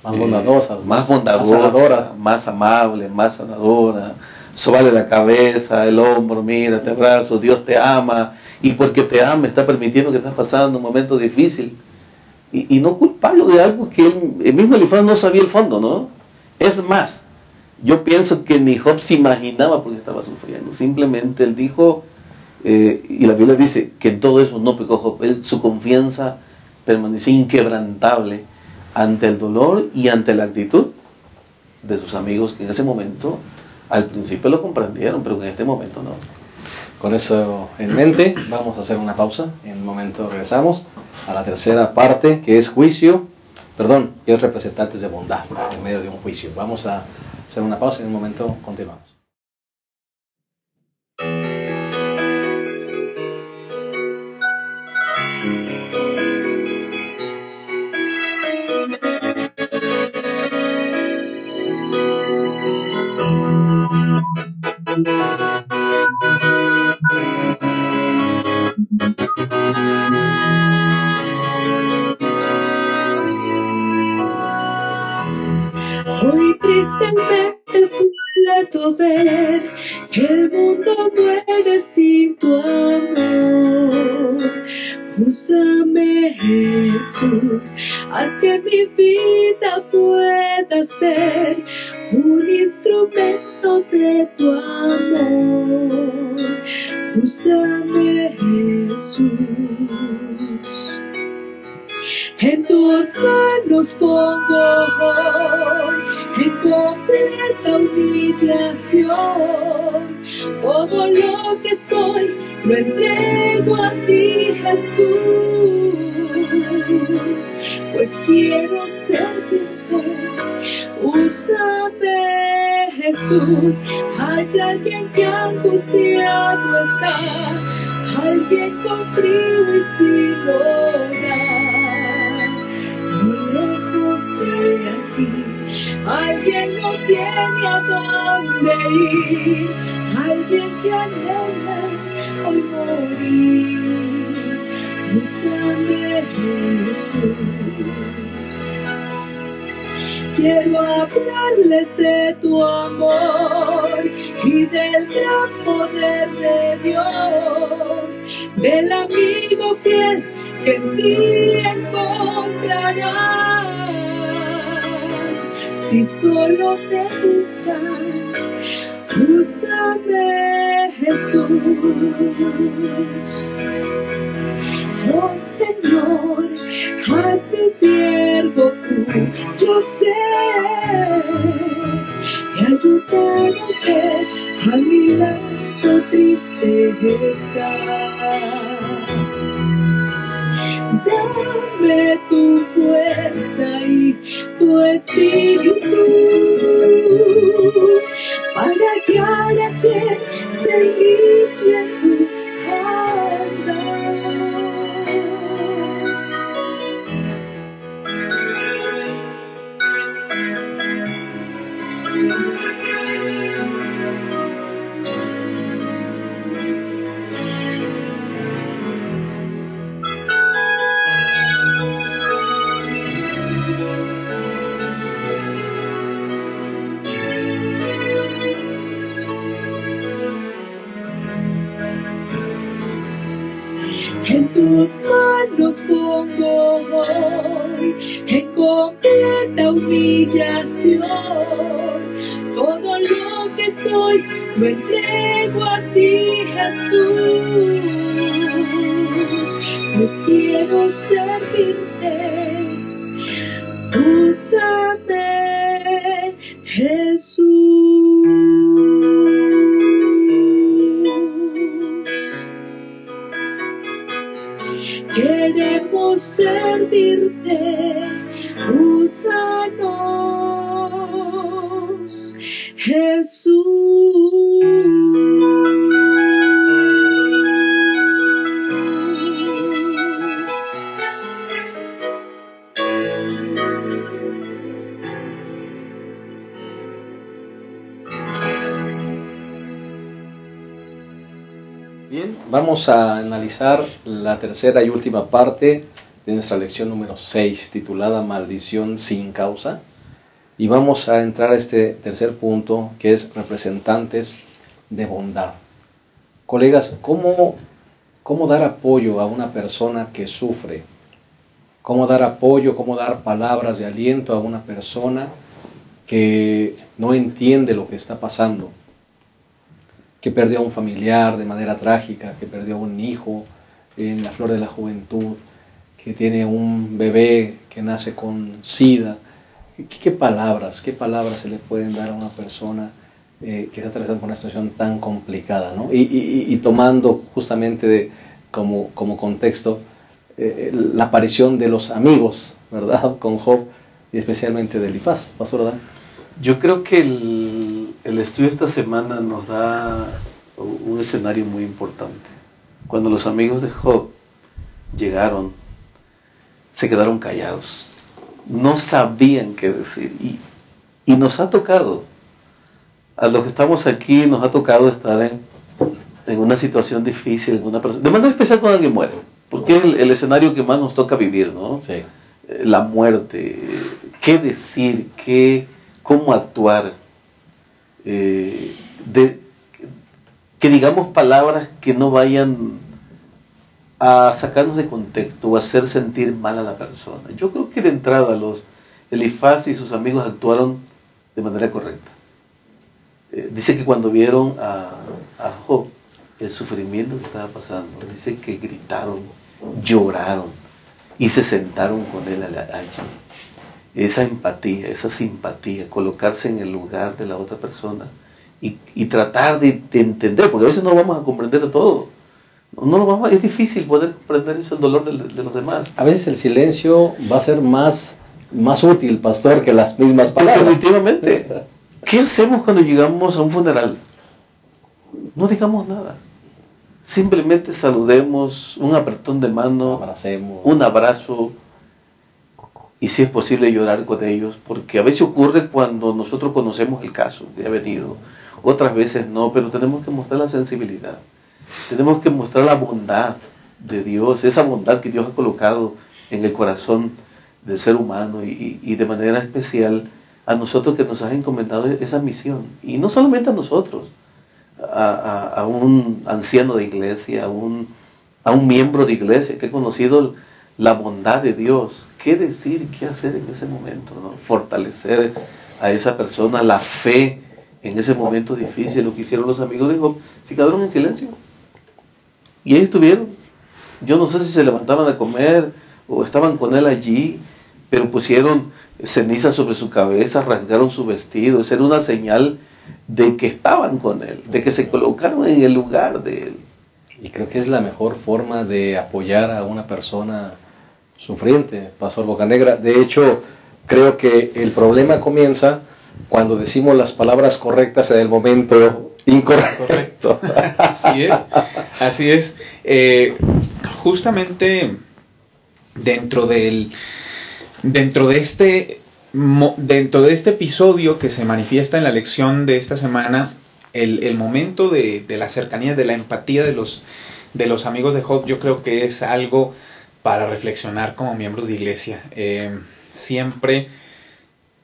A: Más bondadosas,
C: más bondadoras, más amable, más sanadora. Sóbale la cabeza, el hombro, mira, te abrazo, Dios te ama, y porque te ama está permitiendo que estás pasando un momento difícil. Y no culparlo de algo que el mismo Elifaz no sabía el fondo, ¿no? Es más, yo pienso que ni Job se imaginaba por qué estaba sufriendo. Simplemente él dijo, y la Biblia dice que en todo eso no pecó Job. Su confianza permaneció inquebrantable ante el dolor y ante la actitud de sus amigos, que en ese momento, al principio lo comprendieron, pero en este momento no.
A: Con eso en mente, vamos a hacer una pausa. En un momento regresamos a la tercera parte, que es que es representantes de bondad en medio de un juicio. Vamos a hacer una pausa y en un momento continuamos.
E: Hoy tristemente puedo ver que el mundo muere sin tu amor. Úsame, Jesús, haz que mi vida pueda ser un instrumento de tu amor. Úsame, Jesús. En tus manos pongo hoy, en completa humillación. Todo lo que soy lo entrego a ti, Jesús, pues quiero servirte. Úsame, Jesús. Hay alguien que angustiado está, alguien con frío y sin hogar, muy lejos de aquí. Alguien no tiene a dónde ir, alguien que anhela hoy morir. Úsame, Jesús. Quiero hablarles de tu amor y del gran poder de Dios, del amigo fiel que en ti encontrarán. Si solo te buscan, úsame, Jesús. Oh Señor, hazme siervo tú, yo sé, y ayúdame a mi lado triste estar. Dame tu fuerza y tu espíritu para guiar a quien se inicie en tu andar. En tus manos pongo hoy, en completa humillación, todo lo que soy lo entrego a ti, Jesús, pues quiero servirte. Úsame, Jesús. Queremos servirte, úsanos, Jesús.
A: Bien, vamos a analizar la tercera y última parte de nuestra lección número 6, titulada Maldición sin causa. Y vamos a entrar a este tercer punto, que es representantes de bondad. Colegas, ¿cómo dar apoyo a una persona que sufre? ¿Cómo dar apoyo, cómo dar palabras de aliento a una persona que no entiende lo que está pasando? Que perdió a un familiar de manera trágica, que perdió a un hijo en la flor de la juventud, que tiene un bebé que nace con SIDA. ¿Qué palabras se le pueden dar a una persona que está atravesando por una situación tan complicada, ¿no? Y tomando justamente como contexto la aparición de los amigos, ¿verdad?, con Job, y especialmente de Elifaz. Pastor Adán.
C: Yo creo que el estudio de esta semana nos da un escenario muy importante. Cuando los amigos de Job llegaron, se quedaron callados. No sabían qué decir. Y nos ha tocado, a los que estamos aquí, nos ha tocado estar en una situación difícil, de manera especial cuando alguien muere, porque es el escenario que más nos toca vivir, ¿no?
A: Sí.
C: La muerte, qué decir, cómo actuar, que digamos palabras que no vayan a sacarnos de contexto o hacer sentir mal a la persona. Yo creo que de entrada Elifaz y sus amigos actuaron de manera correcta. Dice que cuando vieron a Job, el sufrimiento que estaba pasando, dice que gritaron, lloraron y se sentaron con él allí. esa empatía, esa simpatía, colocarse en el lugar de la otra persona y tratar de entender, porque a veces no vamos a comprender de todo. No lo vamos, es difícil poder comprender eso, el dolor de los demás.
A: A veces el silencio va a ser más útil, pastor, que las mismas palabras.
C: Definitivamente. ¿Qué hacemos cuando llegamos a un funeral? No digamos nada. Simplemente saludemos, un apretón de mano,
A: Abracemos.
C: un abrazo, y si es posible llorar con ellos, porque a veces ocurre cuando nosotros conocemos el caso que ha venido, otras veces no, pero tenemos que mostrar la sensibilidad, tenemos que mostrar la bondad de Dios, esa bondad que Dios ha colocado en el corazón del ser humano y de manera especial a nosotros que nos han encomendado esa misión, y no solamente a nosotros, a un anciano de iglesia, a un miembro de iglesia que ha conocido la bondad de Dios. ¿Qué decir, qué hacer en ese momento, ¿no? Fortalecer a esa persona, la fe en ese momento difícil. Lo que hicieron los amigos de Job, se quedaron en silencio. Y ahí estuvieron. Yo no sé si se levantaban a comer o estaban con él allí, pero pusieron ceniza sobre su cabeza, rasgaron su vestido. Esa era una señal de que estaban con él, de que se colocaron en el lugar de él.
A: Y creo que es la mejor forma de apoyar a una persona sufriente, Pastor Bocanegra. De hecho, creo que el problema comienza cuando decimos las palabras correctas en el momento incorrecto.
D: Así es. Justamente dentro de este episodio que se manifiesta en la lección de esta semana, el momento de la cercanía, de la empatía de los amigos de Job, yo creo que es algo para reflexionar como miembros de iglesia. Siempre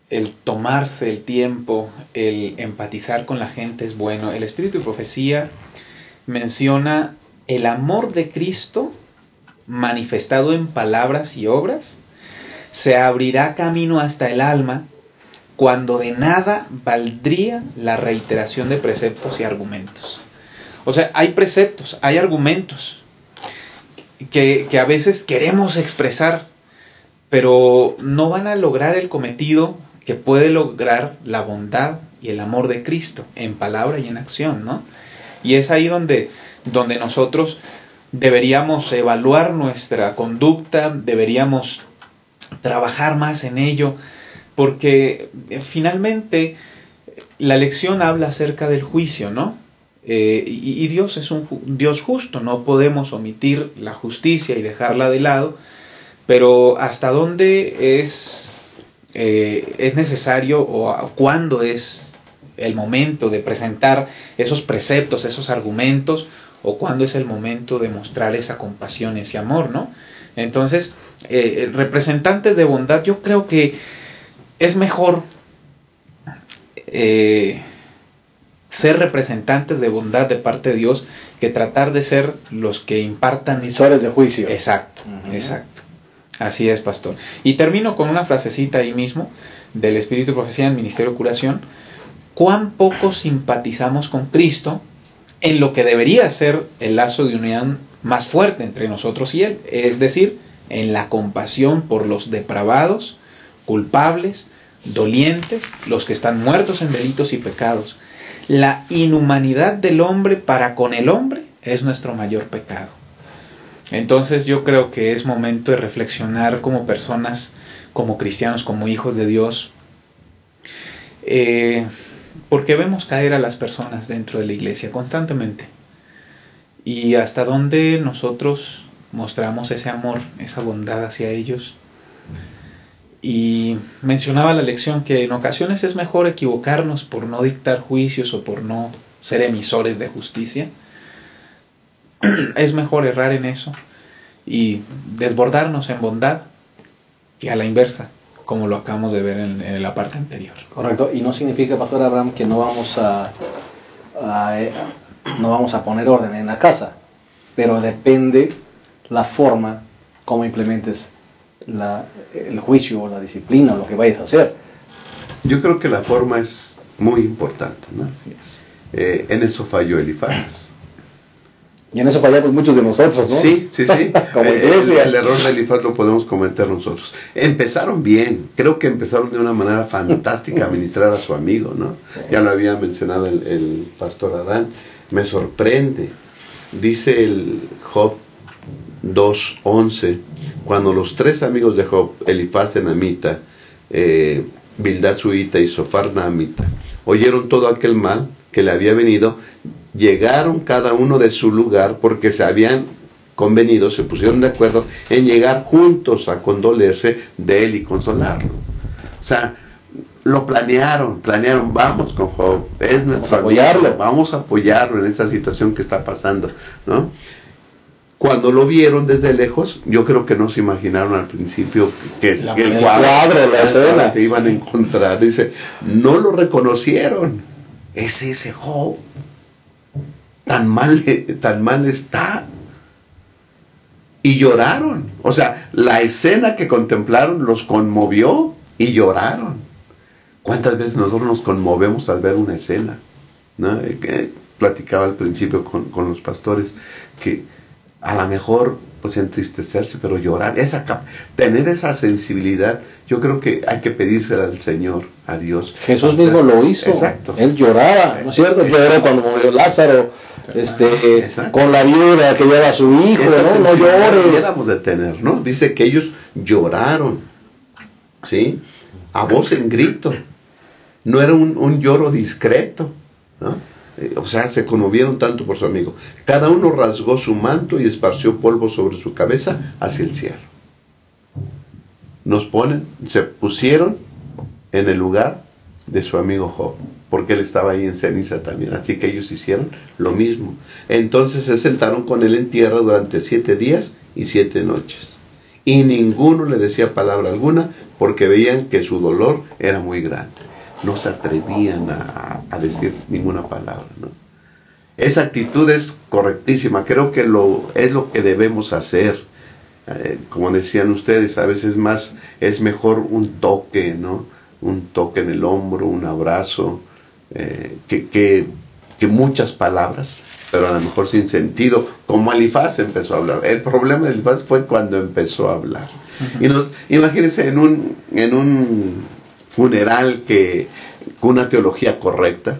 D: el tomarse el tiempo, el empatizar con la gente es bueno. El Espíritu de Profecía menciona el amor de Cristo manifestado en palabras y obras, se abrirá camino hasta el alma, cuando de nada valdría la reiteración de preceptos y argumentos. O sea, hay preceptos, hay argumentos que a veces queremos expresar, pero no van a lograr el cometido que puede lograr la bondad y el amor de Cristo en palabra y en acción, ¿no? Y es ahí donde nosotros deberíamos evaluar nuestra conducta, deberíamos trabajar más en ello, porque finalmente la lección habla acerca del juicio, ¿no? Y Dios es un Dios justo, no podemos omitir la justicia y dejarla de lado, pero hasta dónde es necesario o cuándo es el momento de presentar esos preceptos, esos argumentos, o cuándo es el momento de mostrar esa compasión, ese amor, ¿no? Entonces, representantes de bondad, yo creo que es mejor ser representantes de bondad de parte de Dios que tratar de ser los que impartan
A: emisores de juicio.
D: Exacto, exacto. Así es, pastor. Y termino con una frasecita ahí mismo del Espíritu de Profecía en Ministerio de Curación. ¿Cuán poco simpatizamos con Cristo en lo que debería ser el lazo de unión más fuerte entre nosotros y Él? Es decir, en la compasión por los depravados, culpables, dolientes, los que están muertos en delitos y pecados. La inhumanidad del hombre para con el hombre es nuestro mayor pecado. Entonces yo creo que es momento de reflexionar como personas, como cristianos, como hijos de Dios, porque vemos caer a las personas dentro de la iglesia constantemente. Y hasta dónde nosotros mostramos ese amor, esa bondad hacia ellos. Y mencionaba la lección que en ocasiones es mejor equivocarnos por no dictar juicios o por no ser emisores de justicia. Es mejor errar en eso y desbordarnos en bondad que a la inversa, como lo acabamos de ver en la parte anterior.
A: Correcto, y no significa, Pastor Abraham, que no vamos a poner orden en la casa, pero depende la forma como implementes el juicio o la disciplina o lo que vayas a hacer.
B: Yo creo que la forma es muy importante, ¿no?
A: Así es.
B: En eso falló Elifaz.
A: Y en eso fallamos muchos de nosotros, ¿no?
B: Sí.
A: Como iglesia.
B: El error de Elifaz lo podemos cometer nosotros. Empezaron bien, creo que empezaron de una manera fantástica a ministrar a su amigo, ¿no? Ya lo había mencionado el pastor Adán. Me sorprende, dice el Job 2:11, cuando los tres amigos de Job, Elifaz Tenamita, Bildad Suita y Sofar Naamita, oyeron todo aquel mal que le había venido, llegaron cada uno de su lugar porque se habían convenido, se pusieron de acuerdo en llegar juntos a condolerse de él y consolarlo. O sea, lo planearon, vamos con Job, es nuestro amigo, vamos a apoyarlo en esa situación que está pasando, ¿no? Cuando lo vieron desde lejos, yo creo que no se imaginaron al principio que el cuadro, la escena que iban a encontrar. Dice, no lo reconocieron. Es ese Job. Tan mal está. Y lloraron. O sea, la escena que contemplaron los conmovió y lloraron. ¿Cuántas veces nosotros nos conmovemos al ver una escena? ¿No? Que platicaba al principio con los pastores que a lo mejor pues entristecerse, pero llorar, tener esa sensibilidad, yo creo que hay que pedírsela al Señor, a Dios.
A: Jesús mismo lo hizo.
B: Exacto.
A: Él lloraba, ¿no es cierto? Lloró cuando murió Lázaro, con la viuda que lleva a su hijo, ¿no? No llores.
B: Debiéramos de tener, ¿no? Dice que ellos lloraron, ¿sí? A voz en grito. No era un lloro discreto, ¿no? O sea, se conmovieron tanto por su amigo. Cada uno rasgó su manto y esparció polvo sobre su cabeza hacia el cielo. Se pusieron en el lugar de su amigo Job, porque él estaba ahí en ceniza también. Así que ellos hicieron lo mismo. Entonces se sentaron con él en tierra durante 7 días y 7 noches. Y ninguno le decía palabra alguna, porque veían que su dolor era muy grande. No se atrevían a decir ninguna palabra, ¿no? Esa actitud es correctísima. Creo que es lo que debemos hacer. Como decían ustedes, a veces es mejor un toque, ¿no? Un toque en el hombro, un abrazo, que muchas palabras, pero a lo mejor sin sentido, como Elifaz empezó a hablar. El problema de Elifaz fue cuando empezó a hablar. Uh-huh. Y imagínense en un funeral con una teología correcta.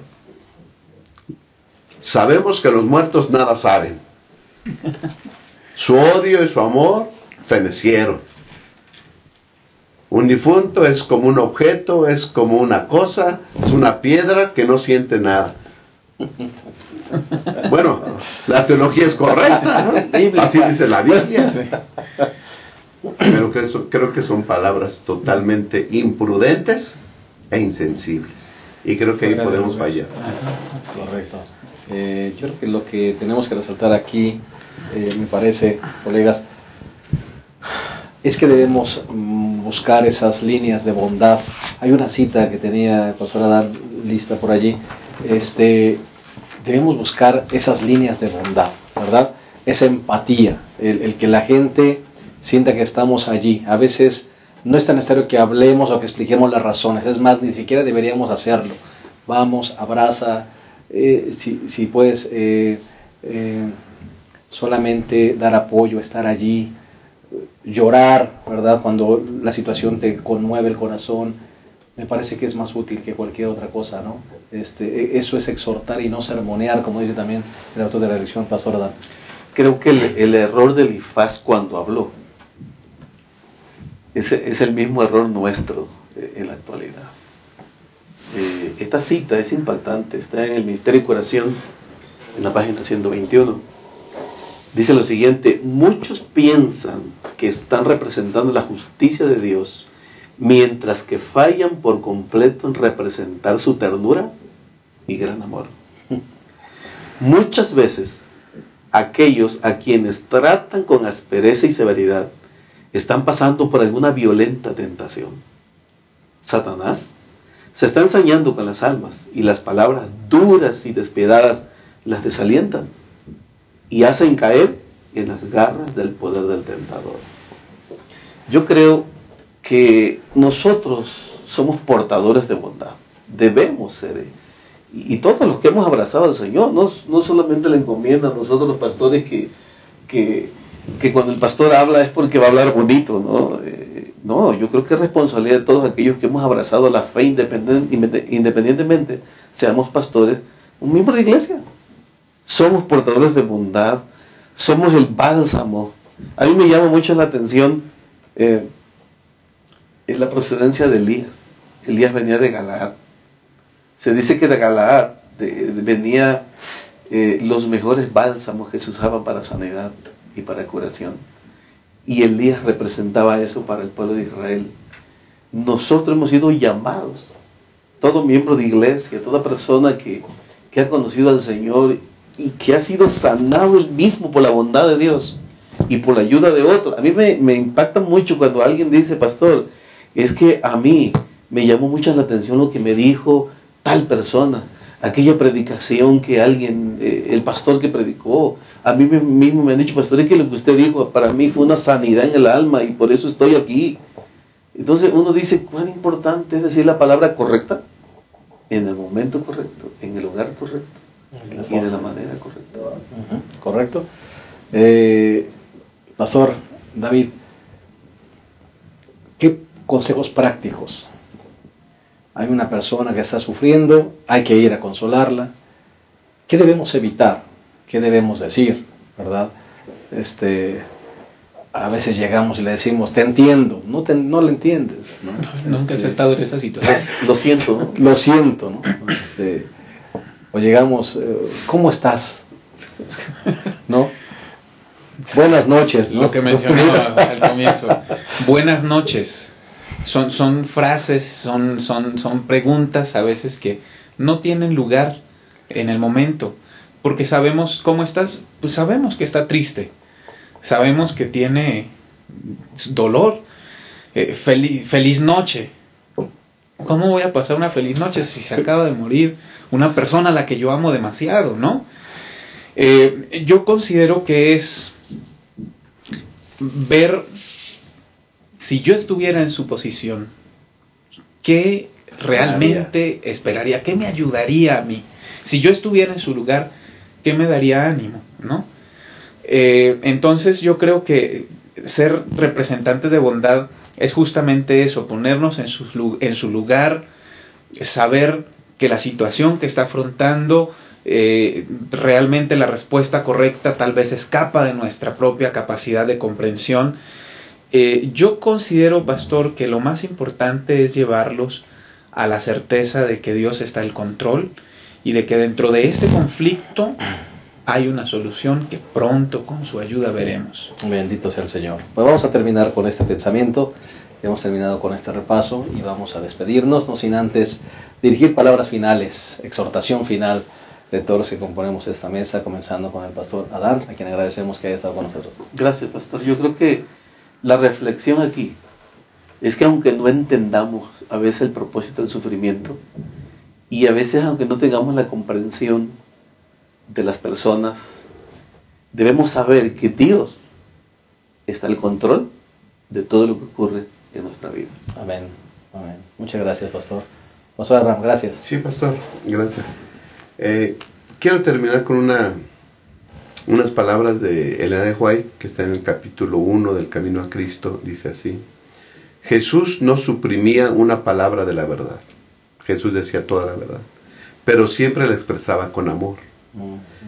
B: Sabemos que los muertos nada saben. Su odio y su amor fenecieron. Un difunto es como un objeto, es como una cosa, es una piedra que no siente nada. Bueno, la teología es correcta, ¿no? Así dice la Biblia. Pero creo que son palabras totalmente imprudentes e insensibles. Y creo que ahí podemos fallar.
A: Correcto. Yo creo que lo que tenemos que resaltar aquí, me parece, colegas, es que debemos buscar esas líneas de bondad. Hay una cita que tenía el pastor Adán lista por allí. Debemos buscar esas líneas de bondad, ¿verdad? Esa empatía, el que la gente sienta que estamos allí. A veces no es tan necesario que hablemos o que expliquemos las razones, es más, ni siquiera deberíamos hacerlo. Vamos, abraza, si puedes solamente dar apoyo, estar allí, llorar, ¿verdad? Cuando la situación te conmueve el corazón, me parece que es más útil que cualquier otra cosa, ¿no? Eso es exhortar y no sermonear, como dice también el autor de la lección, pastor Adán.
C: Creo que el error de Elifaz cuando habló es el mismo error nuestro en la actualidad. Esta cita es impactante, está en el Ministerio de Curación, en la página 121. Dice lo siguiente: muchos piensan que están representando la justicia de Dios, mientras que fallan por completo en representar su ternura y gran amor. Muchas veces, aquellos a quienes tratan con aspereza y severidad están pasando por alguna violenta tentación. Satanás se está ensañando con las almas y las palabras duras y despiadadas las desalientan y hacen caer en las garras del poder del tentador. Yo creo que nosotros somos portadores de bondad, debemos ser, y todos los que hemos abrazado al Señor, no solamente la encomienda a nosotros los pastores que cuando el pastor habla es porque va a hablar bonito, ¿no? No, yo creo que es responsabilidad de todos aquellos que hemos abrazado la fe independientemente, seamos pastores, un miembro de iglesia. Somos portadores de bondad, somos el bálsamo. A mí me llama mucho la atención la procedencia de Elías. Elías venía de Galaad. Se dice que de Galaad venía los mejores bálsamos que se usaban para sanidad y para curación. Y Elías representaba eso para el pueblo de Israel. Nosotros hemos sido llamados, todo miembro de iglesia, toda persona que ha conocido al Señor y que ha sido sanado él mismo por la bondad de Dios y por la ayuda de otros. A mí me impacta mucho cuando alguien dice, pastor, es que a mí me llamó mucho la atención lo que me dijo tal persona, aquella predicación que alguien, el pastor que predicó. A mí mismo me han dicho, pastor, es que lo que usted dijo para mí fue una sanidad en el alma y por eso estoy aquí. Entonces uno dice, cuán importante es decir la palabra correcta en el momento correcto, en el lugar correcto y de la manera correcta.
A: Correcto. Pastor David, ¿qué consejos prácticos? Hay una persona que está sufriendo, hay que ir a consolarla. ¿Qué debemos evitar? ¿Qué debemos decir? ¿Verdad? A veces llegamos y le decimos, te entiendo, no le entiendes, ¿no?
D: Nunca has estado en esa situación.
C: Lo siento, ¿no?
A: Lo siento, ¿no? O llegamos, ¿cómo estás? ¿No? Buenas noches, ¿no?
D: Lo que mencionaba al comienzo. Buenas noches. Son frases, son preguntas a veces que no tienen lugar en el momento. Porque sabemos cómo estás, pues sabemos que está triste. Sabemos que tiene dolor. Feliz noche. ¿Cómo voy a pasar una feliz noche si se acaba de morir una persona a la que yo amo demasiado, ¿no? Yo considero que es ver, si yo estuviera en su posición, ¿qué realmente esperaría? ¿Qué me ayudaría a mí? Si yo estuviera en su lugar, ¿qué me daría ánimo, ¿no? Entonces yo creo que ser representantes de bondad es justamente eso, ponernos en su lugar, saber que la situación que está afrontando, realmente la respuesta correcta tal vez escapa de nuestra propia capacidad de comprensión. Yo considero, pastor, que lo más importante es llevarlos a la certeza de que Dios está al control y de que dentro de este conflicto hay una solución que pronto con su ayuda veremos.
A: Bendito sea el Señor. Pues vamos a terminar con este pensamiento. Hemos terminado con este repaso y vamos a despedirnos, no sin antes dirigir palabras finales, exhortación final de todos los que componemos esta mesa, comenzando con el pastor Adán, a quien agradecemos que haya estado con nosotros.
C: Gracias, pastor. Yo creo que la reflexión aquí es que aunque no entendamos a veces el propósito del sufrimiento y a veces aunque no tengamos la comprensión de las personas, debemos saber que Dios está al control de todo lo que ocurre en nuestra vida.
A: Amén. Amén. Muchas gracias, pastor. Pastor Abraham, gracias.
B: Sí, pastor, gracias. Quiero terminar con unas palabras de Ellen G. White, que está en el capítulo 1 del Camino a Cristo. Dice así: Jesús no suprimía una palabra de la verdad. Jesús decía toda la verdad, pero siempre la expresaba con amor.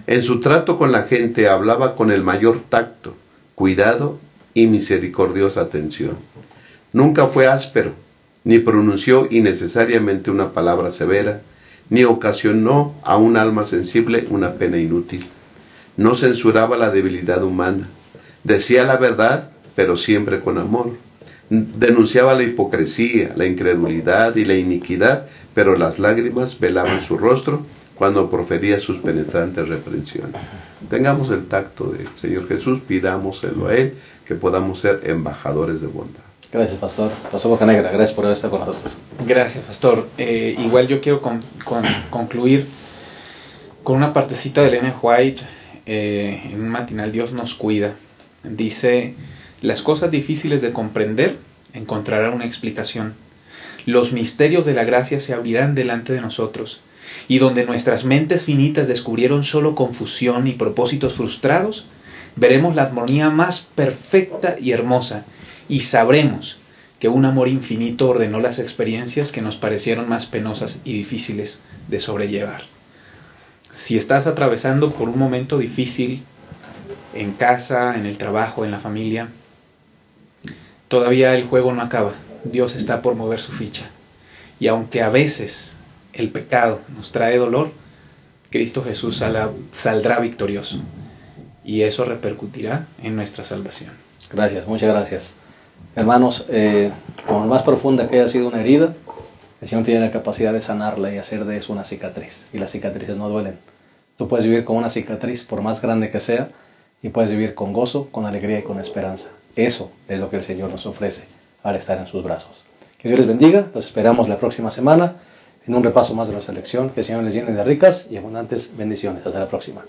B: En su trato con la gente hablaba con el mayor tacto, cuidado y misericordiosa atención. Nunca fue áspero, ni pronunció innecesariamente una palabra severa, ni ocasionó a un alma sensible una pena inútil. No censuraba la debilidad humana. Decía la verdad, pero siempre con amor. Denunciaba la hipocresía, la incredulidad y la iniquidad, pero las lágrimas velaban su rostro cuando profería sus penetrantes reprensiones. Tengamos el tacto del Señor Jesús, pidámoselo a Él, que podamos ser embajadores de bondad.
A: Gracias, pastor. Pastor Bocanegra, gracias por estar con nosotros.
D: Gracias, pastor. Igual yo quiero concluir con una partecita de Ellen G. White en un matinal, Dios nos cuida. Dice: las cosas difíciles de comprender encontrarán una explicación. Los misterios de la gracia se abrirán delante de nosotros y donde nuestras mentes finitas descubrieron solo confusión y propósitos frustrados, veremos la armonía más perfecta y hermosa, y sabremos que un amor infinito ordenó las experiencias que nos parecieron más penosas y difíciles de sobrellevar. Si estás atravesando por un momento difícil en casa, en el trabajo, en la familia, todavía el juego no acaba. Dios está por mover su ficha. Y aunque a veces el pecado nos trae dolor, Cristo Jesús saldrá victorioso. Y eso repercutirá en nuestra salvación.
A: Gracias, muchas gracias. Hermanos, por más profunda que haya sido una herida, el Señor tiene la capacidad de sanarla y hacer de eso una cicatriz. Y las cicatrices no duelen. Tú puedes vivir con una cicatriz, por más grande que sea, y puedes vivir con gozo, con alegría y con esperanza. Eso es lo que el Señor nos ofrece al estar en sus brazos. Que Dios les bendiga. Los esperamos la próxima semana en un repaso más de nuestra lección. Que el Señor les llene de ricas y abundantes bendiciones. Hasta la próxima.